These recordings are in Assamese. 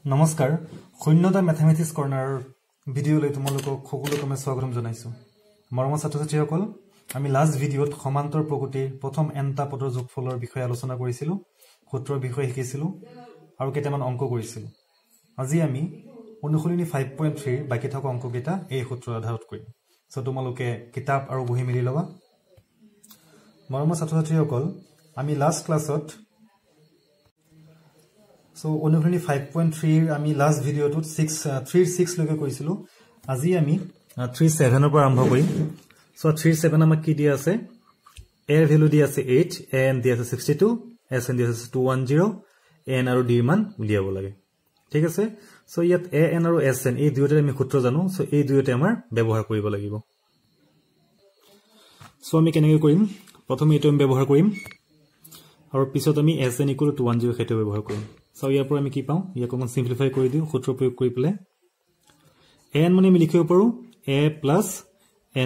নমস্কাৰ শূন্যতা ম্যাথমেটিক্স কৰ্নাৰ ভিডিঅলৈ তোমালোকক সকলোকে স্বাগতম জনাইছো মৰমৰ ছাত্ৰ-ছাত্ৰীসকল আমি লাষ্ট ভিডিঅত সমান্তৰ প্ৰকৃতিৰ প্ৰথম এনটা পদৰ যোগফলৰ বিষয়ে আলোচনা কৰিছিলো সূত্ৰৰ বিষয়ে শিকিছিলো আৰু কেইটামান অংক কৰিছিলো আজি আমি অনুশীলনী 5.3 বাকি থকা অংককেইটা এই সূত্ৰৰ আধাৰত কৰিম সো তোমালোকে কিতাপ আৰু বহি মিলি লবা মৰমৰ ছাত্ৰ-ছাত্ৰীসকল আমি লাষ্ট ক্লাছত So অনুশীলনী 5.3 আমি লাষ্ট ভিডিঅটোত 36 লৈকে কৰিছিলো আজি আমি 37 ৰ পৰা আৰম্ভ কৰিম সো 37 আমাক কি দিয়া আছে a ৰ ভ্যালু দিয়া আছে 8 a n দিয়া আছে 62 s n দিয়া আছে 210 n আৰু d ৰ মান উলিয়াব লাগে ঠিক আছে সো ইয়াত a n আৰু s n এই দুয়োটা আমি সূত্ৰ জানো সো এই দুয়োটা আমাৰ ব্যৱহাৰ কৰিব লাগিব সো আমি কেনেকৈ কৰিম প্ৰথমে এটো আমি ব্যৱহাৰ কৰিম আৰু পিছত আমি s n = 210 সেইটো ব্যৱহাৰ কৰিম সো ইয়াৰ পৰা আমি কি পাওঁ ইয়াক অকন সিম্পলিফাই কৰি দিও সূত্ৰ প্ৰয়োগ কৰি পেলে n মানে আমি লিখিব পাৰো a +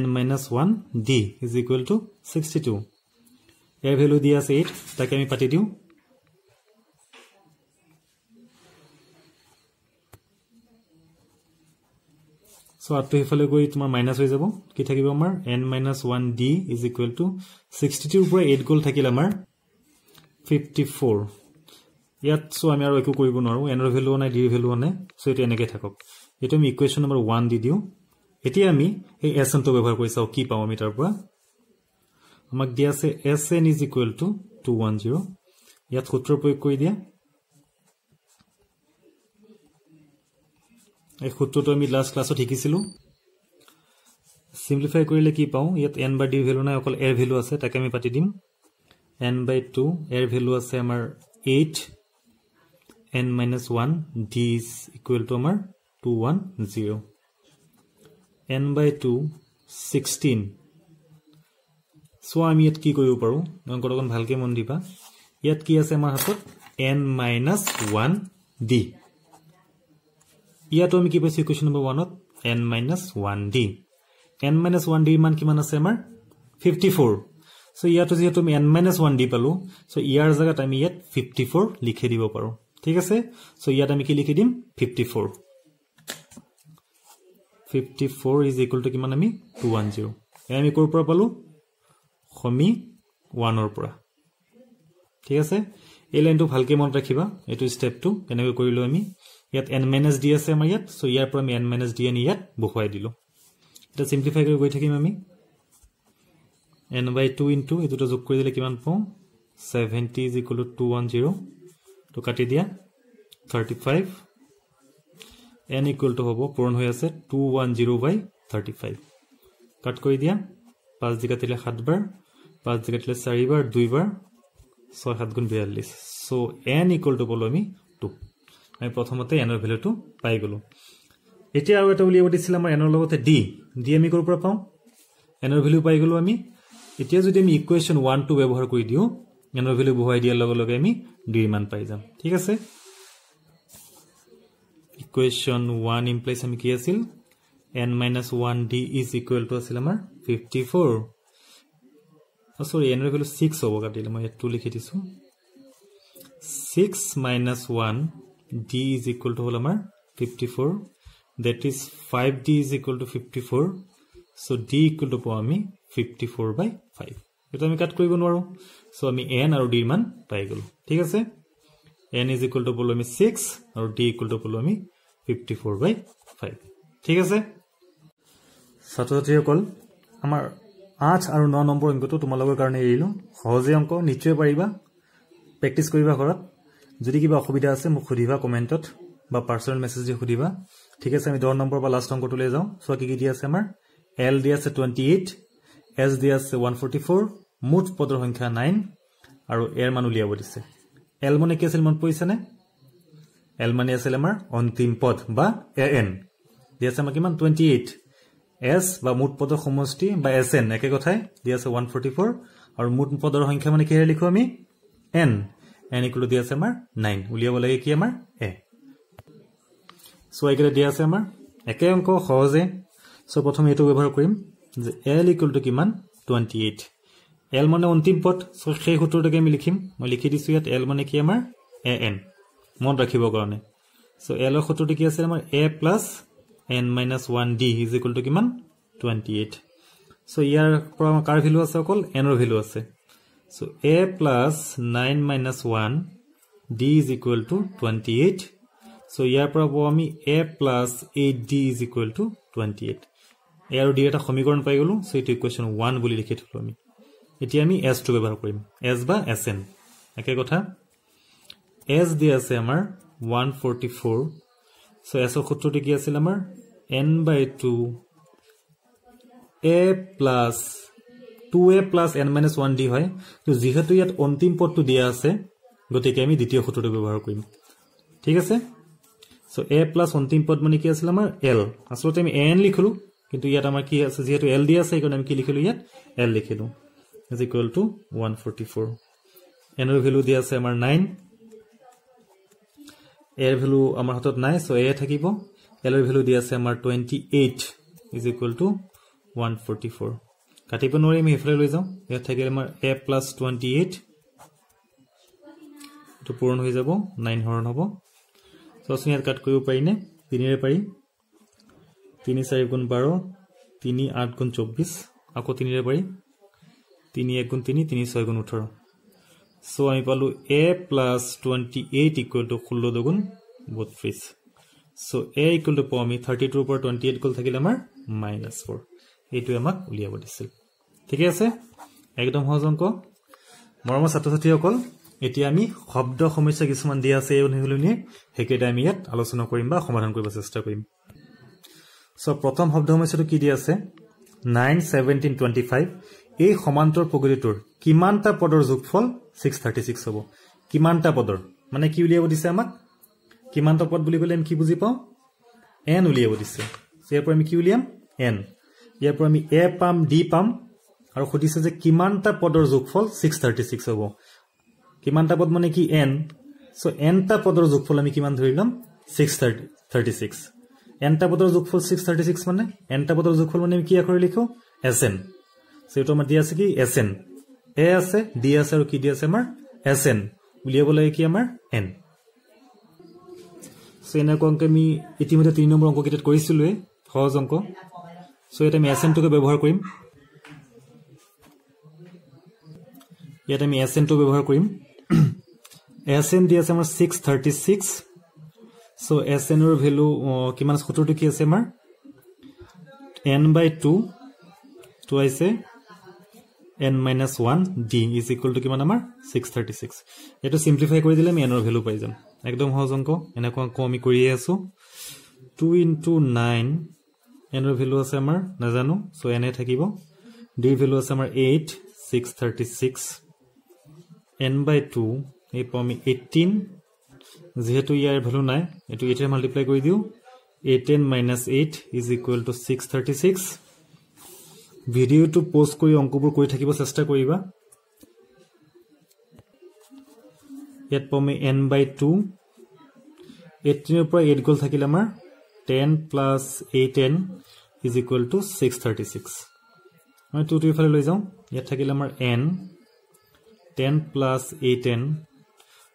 n - 1 d = 62 a value দিয়া আছে 8 তাকে আমি পাতি দিও সো আটো ইফালে গৈ তোমাৰ মাইনাস হৈ যাব কি থাকিব আমাৰ n - 1 d = 62 ৰ পৰা 8 গল থাকিল আমাৰ 54 ইয়াত সো আমি আৰু একো কৰিব নোৱাৰো n ৰ ভ্যালু নাই d ৰ ভ্যালু নাই সো এটা এনেকৈ থাকক এটো আমি ইকুৱেচন নম্বৰ 1 দি দিও এতিয়া আমি এই s n টো ব্যৱহাৰ কৰি চাও কি পাও আমি তাৰ পৰা আমাক দিয়া আছে s n = 210 ইয়াত সূত্ৰ প্ৰয়োগ কৰি দিয়া এই সূত্ৰটো আমি লাষ্ট ক্লাছত শিকিছিলো সিম্পলিফাই কৰিলে কি পাও ইয়াত n বা d ৰ ভ্যালু নাই অকল a ৰ ভ্যালু আছে তাকে আমি পাতি দিম n/2 a ৰ ভ্যালু আছে আমাৰ 8 n - 1 d = আমাৰ 210 n/2 16 সো আমি ইয়াত কি কৰিব পাৰো অংকটো ভালকে মন দিবা ইয়াত কি আছে আমাৰ হাতত n - 1 d ইয়াতো আমি কি পাইছো ইকুৱেচন নম্বৰ 1 ত n - 1 d n - 1 d মান কিমান আছে আমাৰ 54 সো ইয়াতো যেহেতু আমি n - 1 d পালো সো ইয়াৰ জায়গাত আমি ইয়াত 54 লিখি দিব পাৰো ঠিক আছে সো ইয়াত আমি কি লিখি দিম 54 = কিমান আমি 210 আমি কোৰ পৰা পালো খমি 1 ৰ পৰা ঠিক আছে এই লাইনটো ভালকে মনত ৰাখিবা এটো স্টেপটো কেনেকৈ কৰিলো আমি ইয়াত n - d আছে আমাৰ ইয়াত সো ইয়াৰ পৰা আমি n - d আনি ইয়াত বহুৱাই দিলো এটা সিম্পলিফাই কৰি গৈ থাকিম আমি n/2 ইনটু এটোটা যোগ কৰি দিলে কিমান পাও 70 = 210 তো কাটি দিয়া 35 n = হ'ব পূৰণ হৈ আছে 210/35 কাট কৰি দিয়া 5 দিগা তিলে 7 বাৰ 5 দিগা তিলে 4 বাৰ 2 বাৰ 6 7 গুণ 42 সো n = বলো আমি 2 আমি প্ৰথমতে n ৰ ভ্যালুটো পাই গলো এতিয়া আৰু এটা উলিয়াব দিছিল আমাৰ n ৰ লগতে d আমি কৰ পৰা পাও n ৰ ভ্যালু পাই গলো আমি এতিয়া যদি আমি ইকুৱেচন 1 টো ব্যৱহাৰ কৰি দিও n ৰ ভ্যালু বহাই দিয়াৰ লগে লগে আমি d ৰ মান পাই যাম ঠিক আছে ইকুৱেচন 1 ইমপ্লাইজ আমি কি আছিল n - 1 d = আছিল আমাৰ 54 সৰি n ৰ ভ্যালু 6 হ'ব কাটিলে মই ইয়াত 2 লিখি দিছো 6 - 1 d = হ'ল আমাৰ 54 that is 5d = 54 so d = পাও আমি 54/5 এটা আমি কাট কৰিব নোৱাৰো সো আমি n আৰু d মান পাই গলো ঠিক আছে n = বলো আমি 6 আৰু d = বলো আমি 54/5 ঠিক আছে ছাত্ৰ-ছাত্ৰীসকল আমাৰ 8 আৰু 9 নম্বৰ অংকটো তোমালোকৰ কাৰণে এৰিলো সহজে অংক নিশ্চয় পাৰিবা প্ৰেক্টিস কৰিবা ঘৰত যদি কিবা অসুবিধা আছে মোক সুধিবা কমেন্টত বা পাৰ্সোনাল মেছেজ দি সুধিবা ঠিক আছে আমি 10 নম্বৰ বা লাষ্ট অংকটো লৈ যাও সো কি দিয়া আছে আমাৰ l দিয়া আছে 28 s দিয়া আছে 144 মুঠ পদৰ সংখ্যা 9 আৰু এৰ মান উলিয়াব দিছে l মানে কি আছিল মন পৰিছে নে l মানে আছিল আমাৰ অন্তিম পদ বা an দিয়া আছে আমাৰ কিমান 28 s বা মুঠ পদৰ সমষ্টি বা sn একে কথাই দিয়া আছে 144 আৰু মুঠ পদৰ সংখ্যা মানে কি লিখো আমি n = দিয়া আছে আমাৰ 9 উলিয়াব লাগে কি আমাৰ a সো একেটা দিয়া আছে আমাৰ একে অংক সহজে সো প্ৰথমে এটো ব্যৱহাৰ কৰিম যে l = কিমান 28 l মানে অন্তিম পদ সো সেই সূত্ৰটোকে আমি লিখিম মই লিখি দিছো ইয়াত l মানে কি আমাৰ an মন ৰাখিব কাৰণে সো এলৰ সূত্ৰটো কি আছে আমাৰ a plus n minus 1d is equal to কিমান 28 সো ইয়াৰ পৰা আমাৰ কাৰ ভ্যালু আছে অকল n ৰ ভ্যালু আছে so a plus 9 minus 1 d is equal to 28 so ইয়াৰ পৰা পাও আমি a plus 8d is equal to 28 a আৰু d এটা সমীকৰণ পাই গলো সো এটো ইকুৱেশ্যন 1 বুলি লিখি থলো আমি এতিয়া আমি s টো ব্যৱহাৰ কৰিম s বা sn একে কথা s দি আছে আমাৰ 144 সো s ৰ সূত্ৰটো কি আছিল আমাৰ n/2 a plus 2a plus n minus 1d হয় তো যেহেতু ইয়াত অন্তিম পদটো দিয়া আছে গতিকে আমি দ্বিতীয় সূত্ৰটো ব্যৱহাৰ কৰিম ঠিক আছে সো a plus অন্তিম পদ মানে কি আছিল আমাৰ l আসলতে আমি n লিখলো কিন্তু ইয়াত আমাৰ কি আছে যেহেতু l দিয়া আছে কাৰণ আমি কি লিখিলো ইয়াত l লিখিলো is equal to 144 n ৰ ভ্যালু দিয়া আছে আমাৰ 9 a ৰ ভ্যালু আমাৰ হাতত নাই সো a থাকিব l ৰ ভ্যালু দিয়া আছে আমাৰ 28 is equal to 144 কাটিব নোৱাৰি আমি হেফলে লৈ যাও ইয়াত থাকিলে আমাৰ a plus 28 তো পূৰণ হৈ যাব 9 হৰণ হ'ব সো আমি ইয়াত কাট কৰিব পাৰি নে 3 ৰে পাৰি 3 4 গুণ 12 3 8 গুণ 24 আকৌ 3 ৰে পাৰি 3 1 গুণ 3 3 6 গুণ 18 সো আমি পালো a plus 28 equal to 16 গুণ 32 সো a equal to পাও আমি 32 ৰ পৰা 28 গল থাকিলে আমাৰ -4 এইটো আমাক উলিয়াব দিছিল ঠিক আছে একদম সহজ অংক মৰমৰ ছাত্ৰ-ছাত্ৰীসকল এতিয়া আমি শব্দ সমস্যা কিছুমান দিয়া আছে এই অনুসৰি হেকেটা আমি ইয়াত আলোচনা কৰিম বা সমাধান কৰিব চেষ্টা কৰিম সো প্ৰথম শব্দ সমস্যাটো কি দিয়া আছে 9 17 25 এই সমান্তৰ প্ৰকৃতিৰ কিমানটা পদৰ যোগফল 636 হ'ব কিমানটা পদৰ মানে কি উলিয়াব দিছে আমাক কিমানটা পদ বুলি কলে আমি কি বুজি পাও n উলিয়াব দিছে ইয়াৰ পৰা আমি কি উলিয়াম n ইয়াৰ পৰা আমি a পাম d পাম আৰু খুদিছে যে কিমানটা পদৰ যোগফল 636 হ'ব কিমানটা পদ মানে কি n সো n টা পদৰ যোগফল আমি কিমান ধৰিলাম 636 n টা পদৰ যোগফল 636 মানে n টা পদৰ যোগফল মানে আমি কি আখৰে লিখো sn সো এটো আমাৰ দিয়া আছে কি sn a আছে d আছে আৰু কি দিয়া আছে আমাৰ sn উলিয়াব লাগে কি আমাৰ n সো এনেকৈ অংক আমি ইতিমধ্যে 3 নম্বৰ অংক কিটাত কৰিছিলো সহজ অংক সো এটা আমি sn টোকে ব্যৱহাৰ কৰিম ইয়াত আমি sn টো ব্যৱহাৰ কৰিম sn দি আছে আমাৰ 636 সো sn ৰ ভ্যালু কিমান সূত্ৰটো কি আছে আমাৰ n/2 তো আছে n minus 1 d is equal to কিমান আমাৰ 636 এটো সিম্পলিফাই কৰি দিলে আমি n ৰ ভ্যালু পাই যাম একদম সহজ অংক এনেকৈ অংক আমি কৰিয়ে আছো 2 into 9 n ৰ ভ্যালু আছে আমাৰ নাজানো সো n এ থাকিব d ৰ ভ্যালু আছে আমাৰ 8 636 n/2 এই পামি 18 যেহেতু ইয়াৰ ভ্যালু নাই এটো 8 এ মাল্টিপ্লাই কৰি দিও 18 minus 8 is equal to 636 video to post কৰি অংকবোৰ কৰি থাকিব চেষ্টা কৰিবা ইয়াত পামি n/2 18 ৰ পৰা 8 গল থাকিলে আমাৰ 10 plus 8n is equal to 636 মই 2 টো ফালে লৈ যাও ইয়াত থাকিলে আমাৰ n 10 plus 8n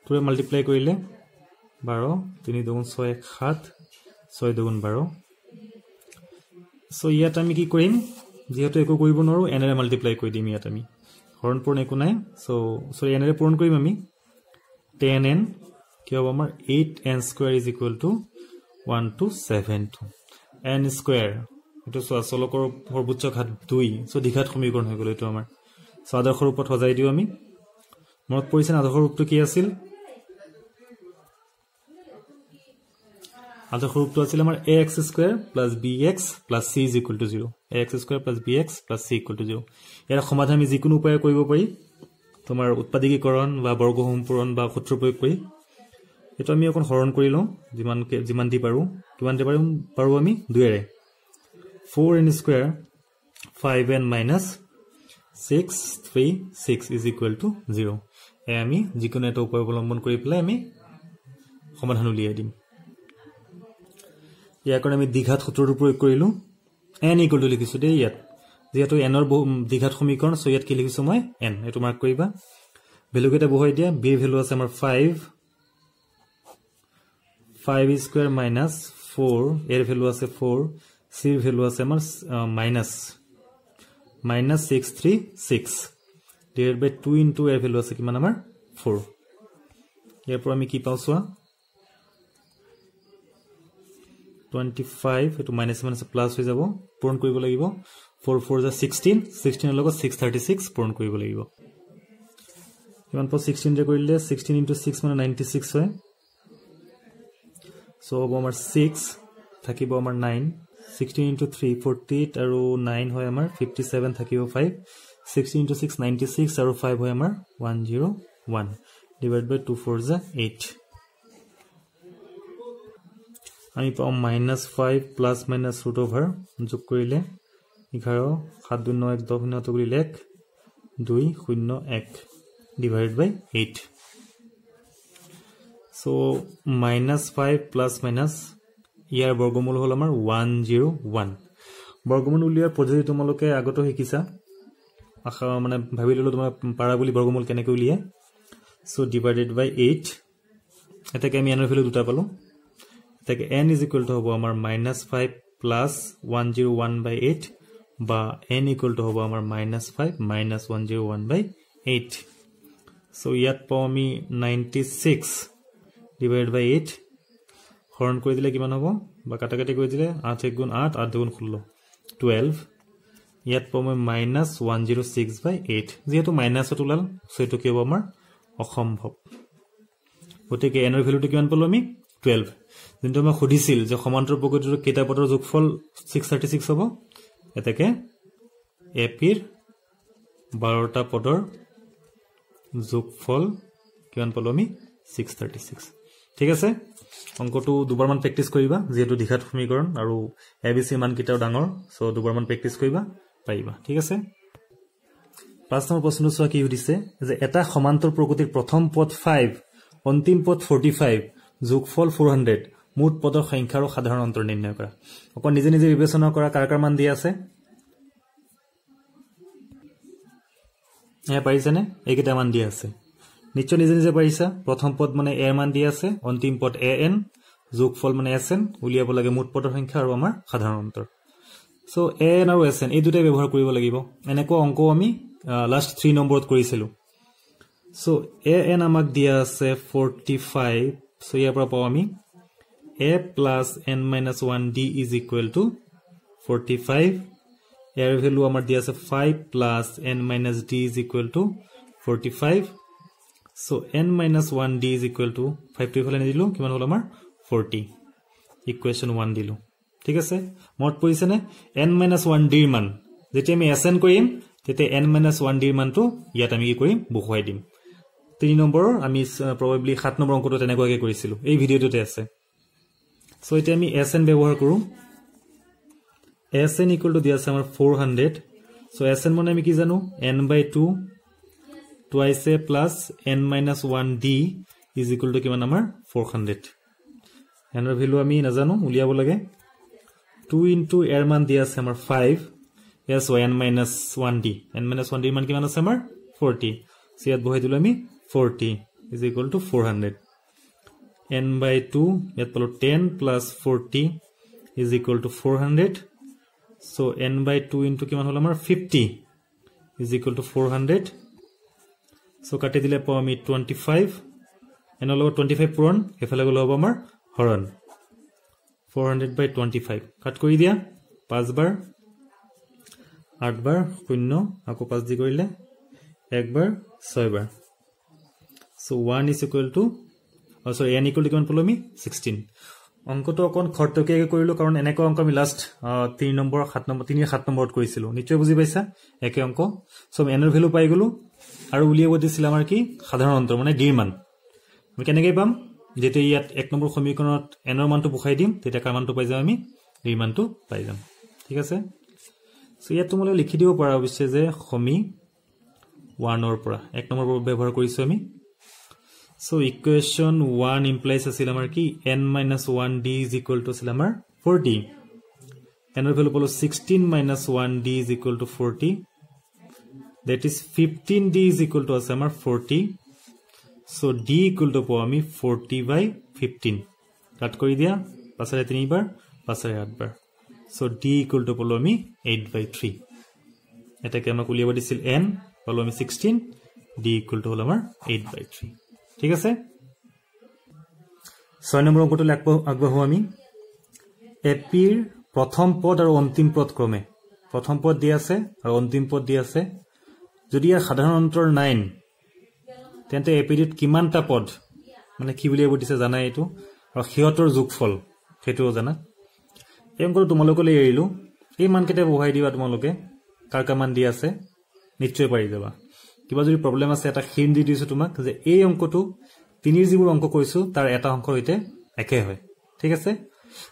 পুৰা মাল্টিপ্লাই কৰিলে 12 3 2 6 7 6 2 12 সো ইয়াত আমি কি কৰিম যেহেতু একো কৰিব নোৱাৰো n এৰে মাল্টিপ্লাই কৰি দিম ইয়াত আমি হৰণ পূৰণ একো নাই সো n এৰে পূৰণ কৰিম আমি 10n কি হ'ব আমাৰ 8n square is equal to 1272 n square এটো চলকৰ সৰ্বোচ্চ ঘাত 2 সো দ্বিঘাত সমীকৰণ হৈ গল এটো আমাৰ সো আদৰ্শ ৰূপত সজাই দিও আমি মনত পৰিছে আদৰ্শ ৰূপটো কি আছিল আদৰ্শ ৰূপটো আছিল আমাৰ ax square plus bx plus c is equal to 0 ax square plus bx plus c equal to 0 এর সমাধান আমি যিকোনো উপায়ে কৰিব পাৰি তোমাৰ উৎপাদকীকৰণ বা বৰ্গসমূহ পূৰণ বা সূত্ৰ প্ৰয়োগ কৰি এটো আমি অকন হৰণ কৰি লওঁ যিমান দি পাৰো কিমান দি পাৰো আমি 2 এৰে 4n square 5n minus 636 is equal to 0 এ আমি যিকোনো এটা উপায় অৱলম্বন কৰি পেলাই আমি সমাধান উলিয়াই দিম ইয়াৰ কাৰণে আমি দ্বিঘাত সূত্ৰটো প্ৰয়োগ কৰিলো n equal to লিখিছো দে ইয়াত যেহেতু n ৰ দ্বিঘাত সমীকৰণ সো ইয়াত কি লিখিছো মই n এটো মাৰ্ক কৰিবা ভ্যালু কেটা বহাই দিয়া b ভ্যালু আছে আমাৰ 5 5 স্কয়ার মাইনাস 4 এর ভ্যালু আছে 4 c এর ভ্যালু আছে আমার মাইনাস 636 ডিভাইড বাই 2 ইনটু এর ভ্যালু আছে কিমান আমাৰ 4 ইয়াৰ পৰা আমি কি পাও সোৱা 25 এটো মাইনাস মাইনাস প্লাস হৈ যাব পূৰণ কৰিব লাগিব 4 4 যা 16 16 লগত 636 পূৰণ কৰিব লাগিব কিমান পৰ 16 যে কৰিলে 16 into 6 মানে 96 হয় সো হ'ব আমাৰ 6 থাকিব আমাৰ 9 16 into 3 48 আৰু 9 হয় আমাৰ 57 থাকিব 5 16 into 6 96 আৰু 5 হয় আমাৰ 101 divided by 2 4 যা 8 আমি পাও -5 প্লাস মাইনাস √ ওভার যোগ কৰিলে 11 7 2 9 1 10 9 তো কৰিলে 1 2 0 1 divided by 8 so -5 plus minus ইয়াৰ বৰ্গমূল হল আমাৰ 101 বৰ্গমূল উলিয়াৰ পদ্ধতি তোমালোকে আগতো শিকিছা আশা মানে ভাবি ললো তোমাৰ পাৰা বুলি বৰ্গমূল কেনেকৈ উলিয়ায় so divided by 8 এটাকে আমি এনৰ ভ্যালু দুটা পালো এটাকে n is equal to হ'ব আমাৰ -5 plus 101 by 8 বা n equal to হ'ব আমাৰ -5 minus 101 by 8 so ইয়াত পাও আমি 96 divided by 8 হৰণ কৰি দিলে কিমান হ'ব বা কাটাকাটি কৰি দিলে 8 1 গুণ 8 8 2 গুণ 16 12 ইয়াত পাও মই -106 by 8 যেহেতু মাইনাসত ওলাল সো এটো কি হ'ব আমাৰ অসম্ভৱ গতিকে n এৰ ভ্যালুটো কিমান পালো আমি 12 যেটো মই খুদিছিল যে সমান্তৰ প্ৰকৃতিৰ কেইটা পদৰ যোগফল 636 হ'ব এটাকে এপিৰ 12টা পদৰ যোগফল কিমান পালো আমি 636 ঠিক আছে অঙ্কটো দুবাৰ মান প্ৰেক্টিস কৰিবা যেহেতু দ্বিঘাত সমীকৰণ আৰু এবিসি মান কিটাও ডাঙৰ সো দুবাৰ মান প্ৰেক্টিস কৰিবা পাইবা ঠিক আছে 5 নম্বৰ প্ৰশ্নটো চোৱা কি হৈছে যে এটা সমান্তৰ প্ৰকৃতিৰ প্ৰথম পদ 5 অন্তিম পদ 45 যোগফল 400 মুঠ পদৰ সংখ্যা আৰু সাধাৰণ অন্তৰ নিৰ্ণয় কৰা অকল নিজে নিজে বিবেচনা কৰা কাৰ কাৰ মান দিয়া আছে এ পাৰিছানে এইকেইটা মান দিয়া আছে নিশ্চয় নিজে নিজে পাৰিছা প্ৰথম পদ মানে a মান দিয়া আছে অন্তিম পদ an যোগফল মানে sn উলিয়াব লাগে মুঠ পদৰ সংখ্যা আৰু আমাৰ সাধাৰণ অন্তৰ সো an আৰু sn এই দুটাই ব্যৱহাৰ কৰিব লাগিব এনেকৈ অংক আমি লাষ্ট 3 নম্বৰত কৰিছিলো সো an আমাক দিয়া আছে 45 সো ইয়াৰ পৰা পাও আমি a plus n minus 1d is equal to 45 year value আমাৰ দিয়া আছে 5 plus n minus d is equal to 45 so n minus 1d is equal to 5 to ফলে নিদিলো কিমান হল আমাৰ 40 ইকুয়েশন 1 দিলো ঠিক আছে মত পৰিছে নে n minus 1d ৰ মান যেতিয়া আমি sn কৰিম তেতে n minus 1d ৰ মানটো ইয়াত আমি কি কৰিম বহুৱাই দিম 3 নম্বৰৰ আমি probably 7 নম্বৰ অংকটো তেনেকুৱাকে কৰিছিলো এই ভিডিওটোতে আছে সো এটা আমি sn ব্যৱহাৰ কৰো sn equal to দিয়া আছে আমাৰ 400 সো sn মানে আমি কি জানো n/2 twice a plus n minus 1d is equal to কিমান আমাৰ 400 n ৰ ভ্যালু আমি নাজানো উলিয়াব লাগে 2 into r মান দিয়া আছে আমাৰ 5 yes n minus 1d মান কিমান আছে আমাৰ 40 সিয়াত বহাই দিলো আমি 40 is equal to 400 n/2 ইয়াত পালো 10 plus 40 is equal to 400 so n/2 into কিমান হল আমাৰ 50 is equal to 400 so কাটি দিলে পাও আমি 25 n লগত 25 পূৰণ এফালে গলো হ'ব আমাৰ হৰণ 400/25 কাট কৰি দিয়া 5 বাৰ 8 বাৰ 0 আকৌ 5 দি কৰিলে 1 বাৰ 6 বাৰ so 1 is equal to sorry n equal to কিমান পালো আমি 16 অঙ্কটো অকন খৰতকীয়াকৈ কৰিলো কাৰণ এনেকৈ অঙ্ক আমি লাষ্ট 3 নম্বৰ 7 নম্বৰ 3 7 নম্বৰত কৰিছিলো নিশ্চয় বুজি পাইছা একে অঙ্ক সো n ৰ ভ্যালু পাই গলো আৰু উলিয়াব দিছিল আমাৰ কি সাধাৰণ অন্তৰ মানে d মান আমি কেনেকৈ পাম যেতে ইয়াত 1 নম্বৰ সমীকৰণত n ৰ মানটো বহাই দিম তেতে কাৰ মানটো পাই যাম আমি d মানটো পাই যাম ঠিক আছে সো ইয়াত তোমালোকে লিখি দিব পাৰা অৱশ্যে যে সমী 1 ৰ পৰা 1 নম্বৰ ব্যৱহাৰ কৰিছো আমি so equation 1 implies আছিল আমাৰ কি n minus 1d is equal to আছিল আমাৰ 40 n ৰ ভ্যালু পালো 16 minus 1d is equal to 40 that is 15d is equal to আছে আমাৰ 40 so d equal to পাও আমি 40/15 কাট কৰি দিয়া 5 3 বাৰ 5 8 বাৰ সো d ইকুয়াল টু পালো আমি 8/3 এটাকে আমাক উলিয়াব দিছিল n পালো আমি 16 d ইকুয়াল টু হল আমাৰ 8/3 ঠিক আছে 6 নম্বৰ অংকটো আগবঢ়াও আমি এপিৰ প্ৰথম পদ আৰু অন্তিম পদ ক্ৰমে প্ৰথম পদ দিয়া আছে আৰু অন্তিম পদ দিয়া আছে যদি ইয়াৰ সাধাৰণ অন্তৰ 9 তেন্তে এপিডিত কিমানটা পদ মানে কি বুলিব দিছে জানা এটো আৰু হিয়তৰ যোগফল হেতুও জানা এই অংকটো তোমালোকলৈ এৰিলো এই মানকেটা বহাই দিবা তোমালোকে কাৰ মান দিয়া আছে নিশ্চয় পাৰি যাবা কিবা যদি প্ৰবলেম আছে এটা হিন্ট দি দিছো তোমাক যে এই অংকটো তিনিৰ যিবোৰ অংক কৈছো তাৰ এটা অংকৰ সৈতে একে হয় ঠিক আছে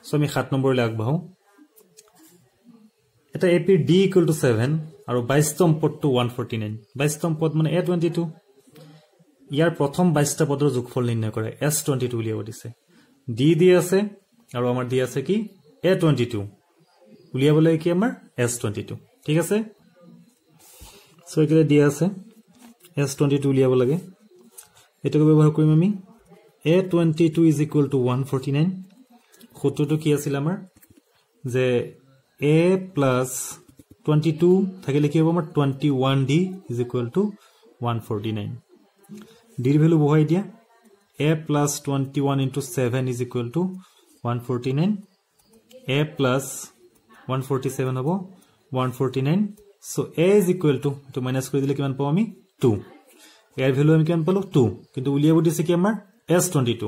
সো আমি 7 নম্বৰলৈ আগবাঢ়ো এটা এপি d ইকুয়াল টু 7 আৰু 22 তম পদটো 149 22 তম পদ মানে a22 ইয়াৰ প্ৰথম 22টা পদৰ যোগফল নিৰ্ণয় কৰে s22 উলিয়াব দিছে d দি আছে আৰু আমাৰ দি আছে কি a22 উলিয়াবলৈ কি আমাৰ s22 ঠিক আছে সো একেলে দি আছে s22 উলিয়াব লাগে এটাকে ব্যৱহাৰ কৰিম আমি a22 is equal to 149 সূত্ৰটো কি আছিল আমাৰ যে a plus 22 থাকিলে কি হ'ব আমাৰ 21d is equal to 149 d এর ভ্যালু বহাই দিয়া a plus 21 into 7 is equal to 149 a plus 147 হ'ব 149 so a is equal to to minus কৰি দিলে কিমান পাম আমি 2 এৰ ভ্যালু আমি কিমান পালো 2 কিন্তু উলিয়াব দিছে কি আমাৰ s22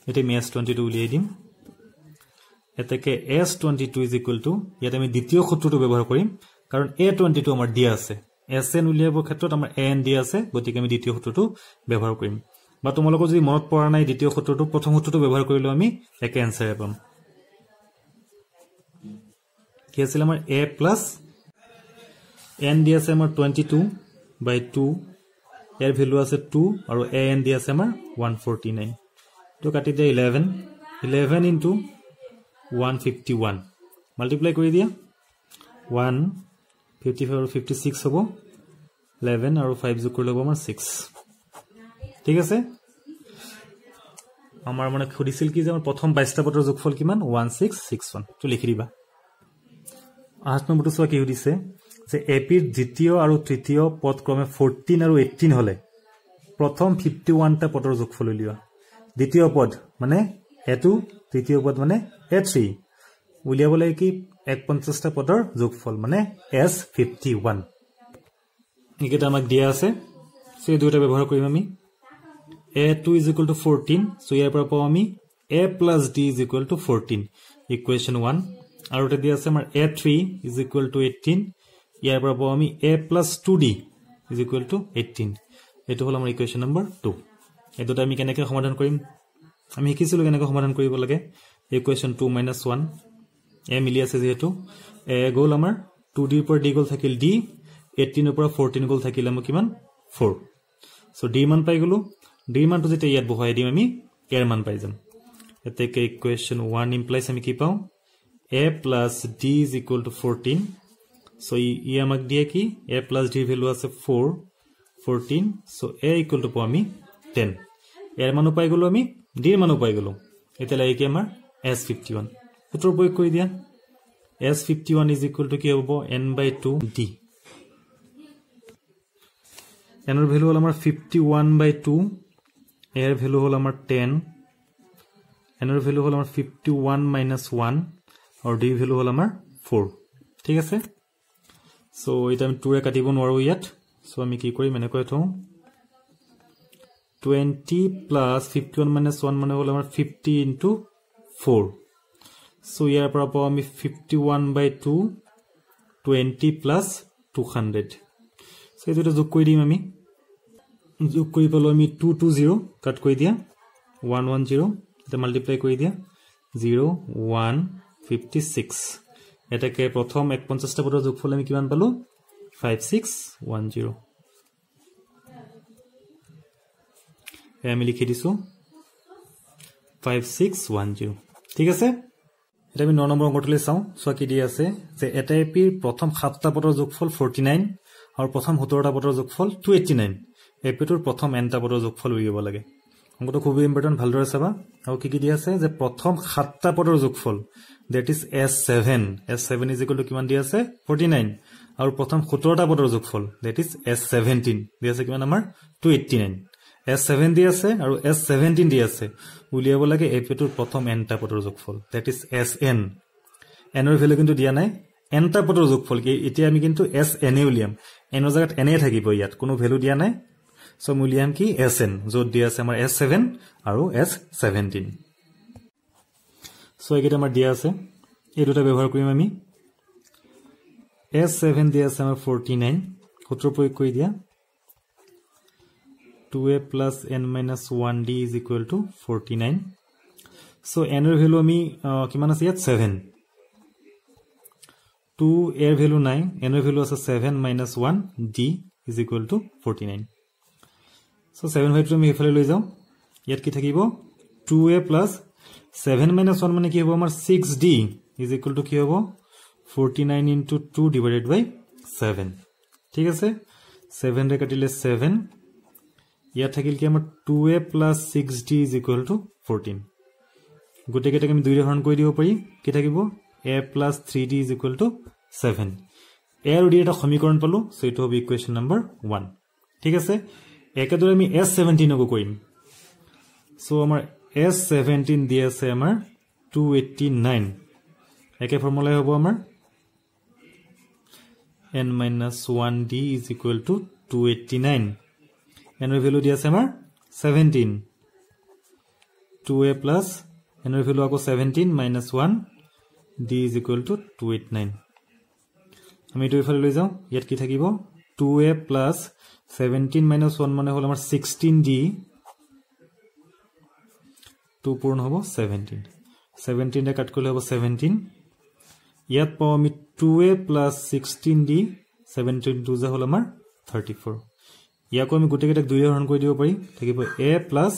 এটা আমি s22 উলিয়াই দিম এটাকে s22 is equal to ইয়াত আমি দ্বিতীয় সূত্ৰটো ব্যৱহাৰ কৰিম কাৰণ a22 আমাৰ দিয়া আছে sn উলিয়াবৰ ক্ষেত্ৰত আমাৰ an দিয়া আছে গতিকে আমি দ্বিতীয় সূত্ৰটো ব্যৱহাৰ কৰিম বা তোমালোকৰ যদি মনত পৰা নাই দ্বিতীয় সূত্ৰটো প্ৰথম সূত্ৰটো ব্যৱহাৰ কৰিলে আমি একে আনসাৰ পাম কি আছিল আমাৰ a plus n দিয়া আছে আমাৰ 22/2 এৰ ভ্যালু আছে 2 আৰু an দিয়া আছে আমাৰ 149 তো কাটি দিয়া 11 into 151 multiply কৰি দিয়া 155 আৰু 56 হ'ব 11 আৰু 5 যোগ কৰিলে হ'ব আমাৰ 6 ঠিক আছে আমাৰ মানে খুদিছিল কি যে আমাৰ প্ৰথম 22টা পদৰ যোগফল কিমান 1661 তো লিখি দিবা 8 নম্বৰটো চোৱা কি হৈছে যে এপিৰ দ্বিতীয় আৰু তৃতীয় পদ ক্ৰমে 14 আৰু 18 হলে প্ৰথম 51টা পদৰ যোগফল উলিওৱা দ্বিতীয় পদ মানে a2 তৃতীয় পদ মানে a3 উলিয়াবলৈ কি 51টা পদৰ যোগফল মানে s51 নিকেটা আমাক দিয়া আছে সো এই দুটা ব্যৱহাৰ কৰিম আমি a2 is equal to 14 so ইয়াৰ পৰা পাও আমি a plus d is equal to 14 equation 1 আৰু এটা দিয়া আছে আমাৰ a3 is equal to 18 ইয়াৰ পৰা পাও আমি a plus 2d is equal to 18 এটো হল আমাৰ ইকুৱেশ্যন নম্বৰ 2 এই দুটা আমি কেনেকৈ সমাধান কৰিম আমি শিকিছিলো কেনেকৈ সমাধান কৰিব লাগে ইকুৱেশ্যন 2 - 1 এ মিলি আছে যেহেতু এ গল আমাৰ 2d ৰ পৰা d গল থাকিল d 18 ৰ পৰা 14 গল থাকিল আমাৰ কিমান 4 সো d মান পাই গলো d মানটো যেতে ইয়াত বহাই দিম আমি এৰ মান পাই যাম এতেকে ইকুৱেশ্যন 1 ইমপ্লাইজ আমি কি পাও a plus d is equal to 14 so ই আমাক দিয়ে কি a plus d ভ্যালু আছে 14 so a equal to পাও আমি 10 এর মানো পাই গলো আমি d এর মানো পাই গলো এটা লাগে কি আমাৰ s51 সূত্ৰ প্ৰয়োগ কৰি দিয়া s51 is equal to কি হ'ব n/2d n এর ভ্যালু হল আমাৰ 51/2 এৰ ভ্যালু হল আমাৰ 10 n এৰ ভ্যালু হল আমাৰ 51 - 1 और d ভ্যালু হল আমাৰ 4 ঠিক আছে সো এটা আমি 2 এ কাটিব নোৱাৰো ইয়াত সো আমি কি কৰিম এনে কৈ থওঁ 20 plus 51 minus 1 মানে হল আমাৰ 50 into 4 সো ইয়াৰ পৰা পাও আমি 51/2 20 plus 200 সো এটা যোগ কৰি দিম আমি যোগ কৰি পালো আমি 220 কাট কৰি দিয়া 110 এটা মাল্টিপ্লাই কৰি দিয়া 0 1 56 এটাকে প্ৰথম 51টা পদৰ যোগফল আমি কিমান পালো 5610 আমি লিখি দিছো 5610 ঠিক আছে এটা আমি 9 নম্বৰ অংকটোলৈ চাও সোয়া কি দি আছে যে এটা এপিৰ প্ৰথম 7টা পদৰ যোগফল 49 আৰু প্ৰথম 17টা পদৰ যোগফল 289 এপিটোৰ প্ৰথম nটা পদৰ যোগফল উলিয়াব লাগে অংকটো খুব ইম্পৰ্টেন্ট ভালদৰে চাবা আৰু কি দিয়া আছে যে প্ৰথম 7টা পদৰ যোগফল that is s7 is equal to কিমান দিয়া আছে 49 আৰু প্ৰথম 17টা পদৰ যোগফল দ্যাট ইজ s17 দিয়া আছে কিমান আমাৰ 289 s7 দিয়া আছে আৰু s17 দিয়া আছে উলিয়াব লাগে এফটোৰ প্ৰথম nটা পদৰ যোগফল দ্যাট ইজ sn n ৰ ভ্যালু কিন্তু দিয়া নাই nটা পদৰ যোগফল কি এতিয়া আমি কিন্তু sn উলিয়াম n ৰ জায়গাত n থাকিব ইয়াত কোনো ভ্যালু দিয়া নাই সো মূল্যায়ন কি sn যত দিয়া আছে আমাৰ s7 আৰু s17 সো একেটা আমাৰ দিয়া আছে এই দুটা ব্যৱহাৰ কৰিম আমি s7 দিয়া আছে আমাৰ 49 সূত্ৰ প্ৰয়োগ কৰি দিয়া 2a plus n minus 1d is equal to 49 so n এর ভ্যালু আমি কিমান আছে ইয়াত 7 2 এর ভ্যালু নাই n এর ভ্যালু আছে 7 minus 1 d is equal to 49 so 7 ভাইটো আমি এফালে লৈ যাও ইয়াত কি থাকিব 2a plus 7 minus 1 মানে কি হ'ব আমাৰ 6d is equal to কি হ'ব 49 into 2 divided by 7 ঠিক আছে 7 ৰে কাটিলে 7 ইয়াত থাকিল কি আমাৰ 2a plus 6d is equal to 14 গোটে কেটাকে আমি দুই ৰে হৰণ কৰি দিব পাৰি কি থাকিব a plus 3d is equal to 7 a আৰু d এটা সমীকৰণ পালো সো এটো হ'ব ইকুৱেচন নম্বৰ 1 ঠিক আছে একেদৰে আমি s17 কো কৰিম সো আমাৰ s17 দিয়া আছে আমাৰ 289 একে ফৰ্মুলা হ'ব আমাৰ n minus 1d is equal to 289 n এৰ ভ্যালু দিয়া আছে আমাৰ 17 2a plus n এর ভ্যালু আকৌ 17 minus 1 d is equal to 289 আমি এটো ইফালে লৈ যাও ইয়াত কি থাকিব 2a plus 17 minus 1 মানে হল আমাৰ 16d 2 পূৰণ হ'ব 17 17 ৰে কাট কৰিলে হ'ব 17 ইয়াত পাও আমি 2a plus 16d 17 2 যা হল আমাৰ 34 ইয়াকো আমি গুটে কেটা দুই ৰে হৰণ কৰি দিব পাৰি থাকিব a plus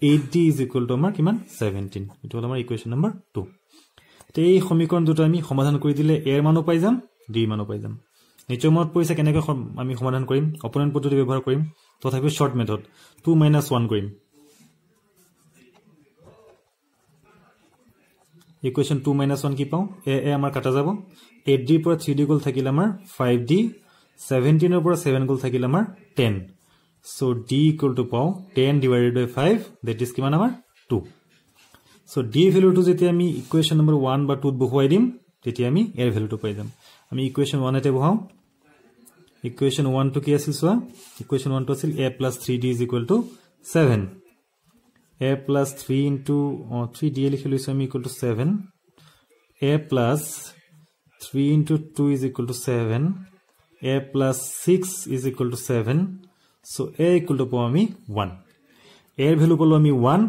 8d is equal to আমাৰ কিমান 17 এটো হল আমাৰ ইকুৱেচন নম্বৰ 2 তে এই সমীকৰণ দুটো আমি সমাধান কৰি দিলে a এর মানও পাই যাম d মানও পাই যাম নিচে মত পইছা কেনেকৈ আমি সমাধান কৰিম অপোনেন্ট পদ্ধতি ব্যৱহাৰ কৰিম তথাপি শৰ্ট মেথড 2 - 1 কৰিম ইকুৱেচন 2 - 1 কি পাও a আমাৰ কাটা যাব 8d পৰা 3d গল থাকিল আমাৰ 5d 17 ৰ পৰা 7 গল থাকিল আমাৰ 10 so d equal to পাও 10 divided by 5 that is কিমান আমাৰ 2 so d ভ্যালু টু যেতিয়া আমি ইকুৱেচন নম্বৰ 1 বা 2 বহুৱাই দিম তেতিয়া আমি এৰ ভ্যালুটো পাই যাম আমি ইকুৱেচন 1 এতে বহাও ইকুৱেচন 1 টু কি আছিল সোয়া ইকুৱেচন 1 টু আছিল a plus 3d is equal to 7 a plus 3 into 3d লিখি লৈছো আমি equal to 7 a plus 3 into 2 is equal to 7 a plus 6 is equal to 7 so a equal to পাও আমি 1 a এর ভ্যালু পালো আমি 1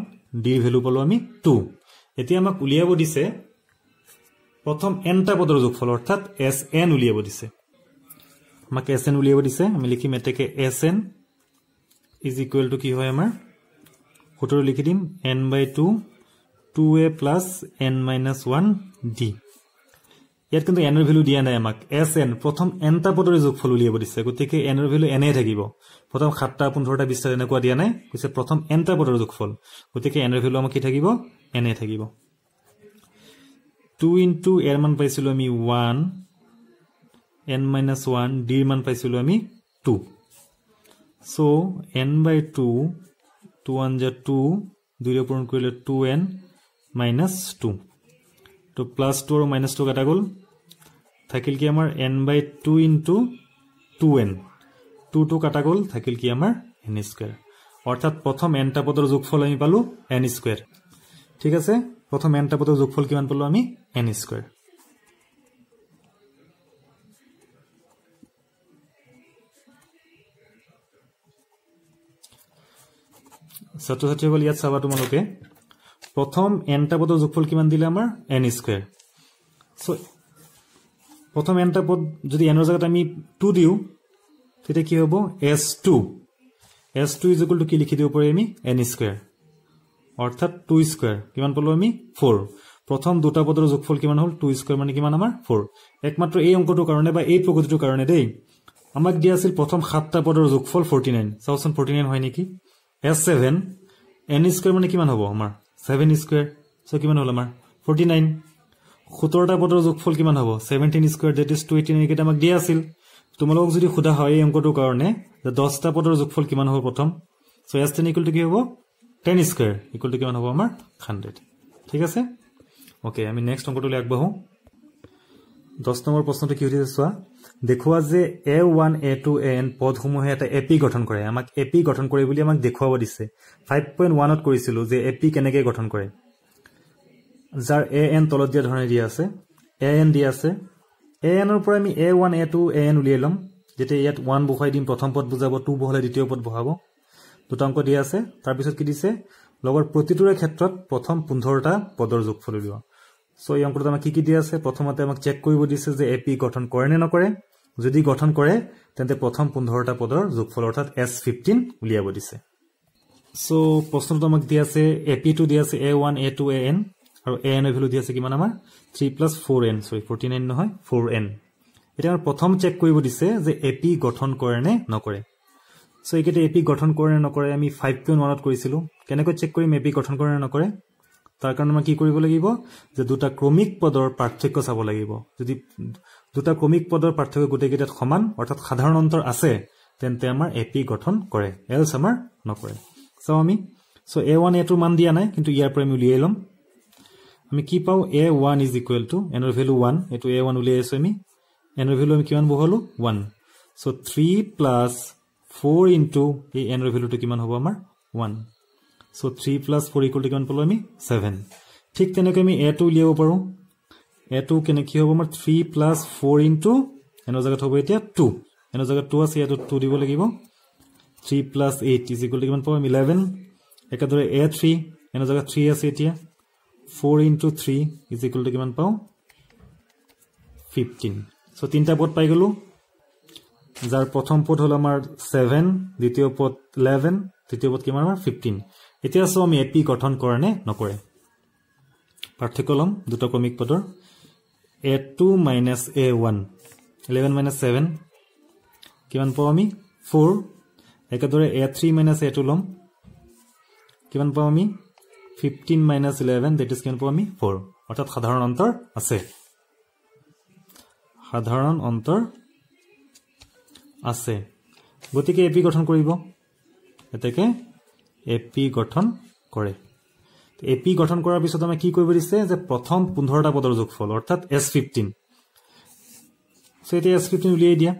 d এর ভ্যালু পালো আমি 2 এতিয়া আমাক উলিয়াব দিছে প্ৰথম nটা পদৰ যোগফল অৰ্থাৎ sn উলিয়াব দিছে আমাক sn উলিয়াব দিছে আমি লিখিম এতেকে sn is equal to কি হয় আমাৰ সূত্ৰ লিখি দিম n/2 2a plus n minus 1 d ইয়াত কিন্তু n এর ভ্যালু দিয়া নাই আমাক sn প্ৰথম nটা পদৰ যোগফল উলিয়াব দিছে গতিকে n এৰ ভ্যালু n এ থাকিব প্ৰথম 7টা 15টা 20টা এনেকুৱা দিয়া নাই কৈছে প্ৰথম nটা পদৰ যোগফল গতিকে n এর ভ্যালু আমাক কি থাকিব n এ থাকিব 2 into এর মান পাইছিলো আমি 1 n minus 1 d এর মান পাইছিলো আমি 2 so n/2 2 1 যা 2 2 ৰে পূৰণ কৰিলে 2n minus 2 তো প্লাস 2 আৰু minus 2 কাটা গল থাকিল কি আমাৰ n/2 into 2n 2 2 কাটা গল থাকিল কি আমাৰ n স্কয়াৰ অৰ্থাৎ প্ৰথম nটা পদৰ যোগফল আমি পালো n স্কয়াৰ ঠিক আছে প্ৰথম nটা পদৰ যোগফল কিমান পালো আমি n স্কয়াৰ ছাত্ৰছাত্ৰীসকল ইয়াত চাবা তোমালোকে প্ৰথম nটা পদৰ যোগফল কিমান দিলে আমাৰ n স্কয়াৰ সো প্ৰথম nটা পদ যদি n ৰ জায়গাত আমি 2 দিও তেতিয়া কি হ'ব s2 is equal to কি লিখি দিব পাৰি আমি n স্কয়াৰ অৰ্থাৎ 2 স্কয়াৰ কিমান পালো আমি 4 প্ৰথম দুটা পদৰ যোগফল কিমান হল 2 স্কয়াৰ মানে কিমান আমাৰ 4 একমাত্ৰ এই অংকটোৰ কাৰণে বা এই প্ৰগতিটোৰ কাৰণে দেই আমাক দিয়া আছিল প্ৰথম 7টা পদৰ যোগফল 49 চাওচোন 49 হয় নেকি s7 n স্কয়াৰ মানে কিমান হ'ব আমাৰ 7 স্কয়াৰ সো কিমান হ'ল আমাৰ 49 17টা পদৰ যোগফল কিমান হ'ব 17 স্কয়াৰ দ্যাট ইজ 289 কেটা আমাক দিয়া আছিল তোমালোকক যদি খুদা হয় এই অংকটোৰ কাৰণে যে 10টা পদৰ যোগফল কিমান হ'ব প্ৰথম সো s10 ইকুৱেল টু কি হ'ব 10 স্কয়াৰ ইকুৱেল টু কিমান হ'ব আমাৰ 100 ঠিক আছে ওকে আমি নেক্সট অংকটোলৈ আগবাঢ়ো 10 নম্বৰ প্ৰশ্নটো কি হৈছে চোৱা দেখুৱা যে a1 a2 an পদসমূহে এটা এপি গঠন কৰে আমাক এপি গঠন কৰে বুলি আমাক দেখুৱাব দিছে 5.1 ত কৰিছিলো যে এপি কেনেকৈ গঠন কৰে যাৰ an তলত দিয়া ধৰণে দিয়া আছে an দিয়া আছে an ৰ পৰা আমি a1 a2 an উলিয়াই লম যেতে ইয়াত 1 বহাই দিম প্ৰথম পদ বুজাব 2 বহালে দ্বিতীয় পদ বহাব দুটা অংক দিয়া আছে তাৰ পিছত কি দিছে লগৰ প্ৰতিটোৰে ক্ষেত্ৰত প্ৰথম 15টা পদৰ যোগফল উলিওৱা সো এই অংকটো আমাক কি দিয়া আছে প্ৰথমতে আমাক চেক কৰিব দিছে যে এপি গঠন কৰে নে নকৰে যদি গঠন কৰে তেন্তে প্ৰথম 15টা পদৰ যোগফল অৰ্থাৎ s15 উলিয়াব দিছে সো প্ৰশ্নটো আমাক দিয়া আছে এপি টো দিয়া আছে a1 a2 an আৰু an এৰ ভ্যালু দিয়া আছে কিমান আমাৰ 3 + 4n সৰি 49 নহয় 4n এটা আমাৰ প্ৰথম চেক কৰিব দিছে যে এপি গঠন কৰে নে নকৰে সো একেতে এপি গঠন কৰে নে নকৰে আমি 5.1 ত কৰিছিলো কেনেকৈ চেক কৰিম এপি গঠন কৰে নে নকৰে তাৰ কাৰণে আমি কি কৰিব লাগিব যে দুটা ক্ৰমিক পদৰ পাৰ্থক্য চাব লাগিব যদি দুটা ক্ৰমিক পদৰ পাৰ্থক্য গুটেকেটাত সমান অৰ্থাৎ সাধাৰণ অন্তৰ আছে তেন্তে আমাৰ এপি গঠন কৰে এলছ আমাৰ নকৰে সো আমি সো a1 a2 মান দিয়া নাই কিন্তু ইয়াৰ পৰা আমি উলিয়াই লম আমি কি পাও a1 = n ৰ ভ্যালু 1 এটো a1 উলিয়াইছো আমি n ৰ ভ্যালু আমি কিমান বহালো 1 সো 3 + 4 ইনটু এই n ৰ ভ্যালুটো কিমান হ'ব আমাৰ 1 সো 3 + 4 = কিমান পালো আমি 7 ঠিক তেনেকৈ আমি a2 উলিয়াব পাৰো a2 কেনে কি হ'ব আমাৰ 3 + 4 ইনটু n ৰ জায়গাত হ'ব এতিয়া 2 n ৰ জায়গাত 2 আছে ইয়াত 2 দিব লাগিব 3 + 8 = কিমান পাও আমি 11 একাদৰে a3 n ৰ জায়গাত 3 আছে এতিয়া 4 ইনটু 3 = কিমান পাও 15 সো তিনটা পদ পাই গলো যাৰ প্ৰথম পদ হল আমাৰ 7 দ্বিতীয় পদ 11 তৃতীয় পদ কিমান আমাৰ 15 এতিয়া সো আমি এপি গঠন কৰে নে নকৰে পাৰ্থক্য লম দুটা ক্ৰমিক পদৰ a2 - a1 11 - 7 কিমান পাও আমি 4 একাদৰে a3 - a2 লম কিমান পাও আমি 15 - 11 that is কিমান পাও আমি 4 অৰ্থাৎ সাধাৰণ অন্তৰ আছে সাধাৰণ অন্তৰ আছে গতিকে এপি গঠন কৰিব এতেকে এপি গঠন কৰে এপি গঠন কৰাৰ পিছত আমি কি কৰিব দিছে যে প্ৰথম 15টা পদৰ যোগফল অৰ্থাৎ s15 সো এতিয়া s15 উলিয়াই দিয়া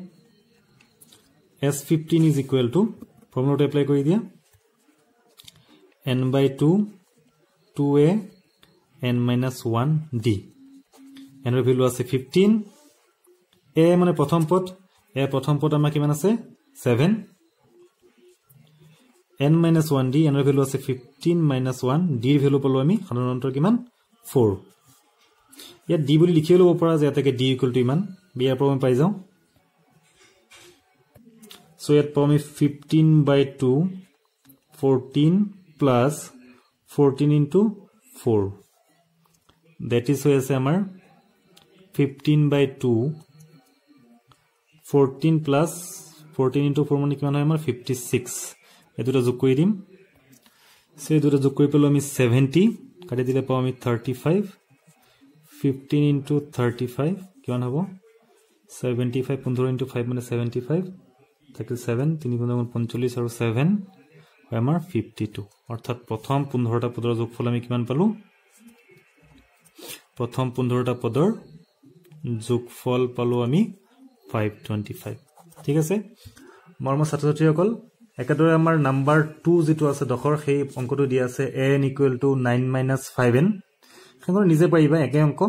s15 = ফৰ্মুলাটো এপ্লাই কৰি দিয়া n/2 2a n - 1 d n ৰ ভ্যালু আছে 15 a মানে প্ৰথম পদ a প্ৰথম পদ আমাৰ কিমান আছে 7 n - 1 d n ৰ ভ্যালু আছে 15 - 1 d ৰ ভ্যালু পালো আমি সাধাৰণ অন্তৰ কিমান 4 ইয়াত d বুলি লিখি লব পৰা যায় এটাকে d = ইমান বিয়াৰ পৰা আমি পাই যাও সো ইয়াত পাও আমি 15/2 14 plus 14 into 4 that is হৈ আছে আমাৰ 15/2 14 plus 14 into 4 মানে কিমান হয় আমাৰ 56 এই দুটা যোগ কৰি দিম সে দুটা যোগ কৰি পেলো আমি 70 কাটি দিলে পাও আমি 35 15 into 35 কিমান হ'ব 75 15 into 5 মানে 75 37 3 গুণ 45 আৰু 7 আমাৰ 52 অৰ্থাৎ প্ৰথম 15টা পদৰ যোগফল আমি কিমান পালো প্ৰথম 15টা পদৰ যোগফল পালো আমি 525 ঠিক আছে মৰমৰ ছাত্ৰ-ছাত্ৰীসকল একেদৰে আমাৰ নাম্বাৰ 2 যেটো আছে দখৰ সেই অংকটো দিয়া আছে n = 9 - 5n সেনৰ নিজে পাৰিবা একে অংক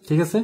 ঠিক আছে